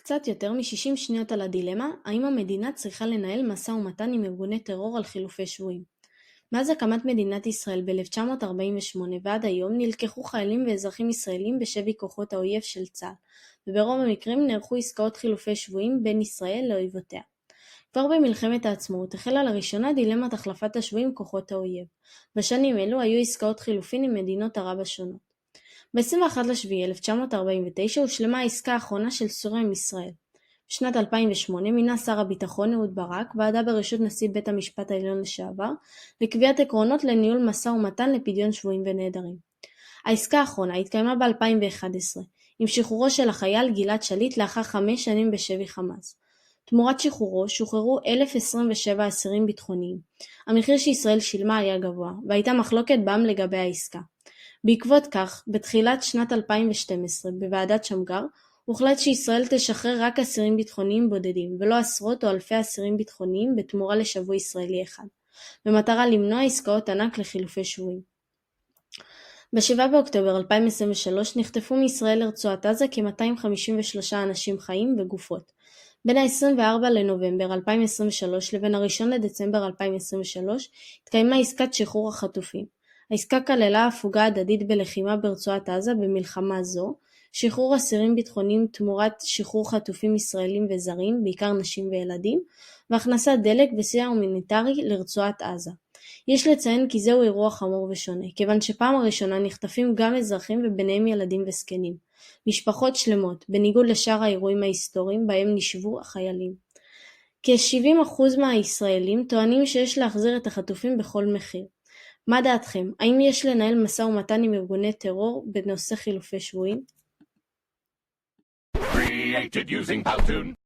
קצת יותר מ-60 שניות על הדילמה, האם המדינה צריכה לנהל משא ומתן עם ארגוני טרור על חילופי שבויים. מאז הקמת מדינת ישראל ב-1948 ועד היום נלקחו חיילים ואזרחים ישראלים בשבי כוחות האויב של צה"ל, וברוב המקרים נערכו עסקאות חילופי שבויים בין ישראל לאויבותיה. כבר במלחמת העצמאות החלה לראשונה דילמת החלפת השבויים כוחות האויב. בשנים אלו היו עסקאות חילופין עם מדינות ערב השונות. ב-21.7.1949 הושלמה העסקה האחרונה של סוריה עם ישראל. בשנת 2008 מינה שר הביטחון אהוד ברק ועדה בראשות נשיא בית המשפט העליון לשעבר לקביעת עקרונות לניהול משא ומתן לפדיון שבויים ונעדרים. העסקה האחרונה התקיימה ב-2011 עם שחרורו של החייל גלעד שליט לאחר 5 שנים בשבי חמאס. תמורת שחרורו שוחררו 1,027 אסירים ביטחוניים. המחיר שישראל שילמה היה גבוה והייתה מחלוקת בעם לגבי העסקה. בעקבות כך, בתחילת שנת 2012 בוועדת שמגר הוחלט שישראל תשחרר רק אסירים ביטחוניים בודדים ולא עשרות או אלפי אסירים ביטחוניים בתמורה לשבוי ישראלי אחד, במטרה למנוע עסקאות ענק לחילופי שבויים. ב-7 באוקטובר 2023 נחטפו מישראל לרצועת עזה כ-253 אנשים חיים וגופות. בין ה-24 לנובמבר 2023 לבין ה-1 לדצמבר 2023 התקיימה עסקת שחרור החטופים. העסקה כללה הפוגה הדדית בלחימה ברצועת עזה במלחמה זו, שחרור אסירים ביטחוניים תמורת שחרור חטופים ישראלים וזרים, בעיקר נשים וילדים, והכנסת דלק וסיוע הומניטרי לרצועת עזה. יש לציין כי זהו אירוע חמור ושונה, כיוון שפעם הראשונה נחטפים גם אזרחים וביניהם ילדים וזקנים. משפחות שלמות, בניגוד לשאר האירועים ההיסטוריים בהם נשבו החיילים. כ-70% מהישראלים טוענים שיש להחזיר את החטופים בכל מחיר. מה דעתכם? האם יש לנהל משא ומתן עם ארגוני טרור בנושא חילופי שבויים? Created using Powtoon.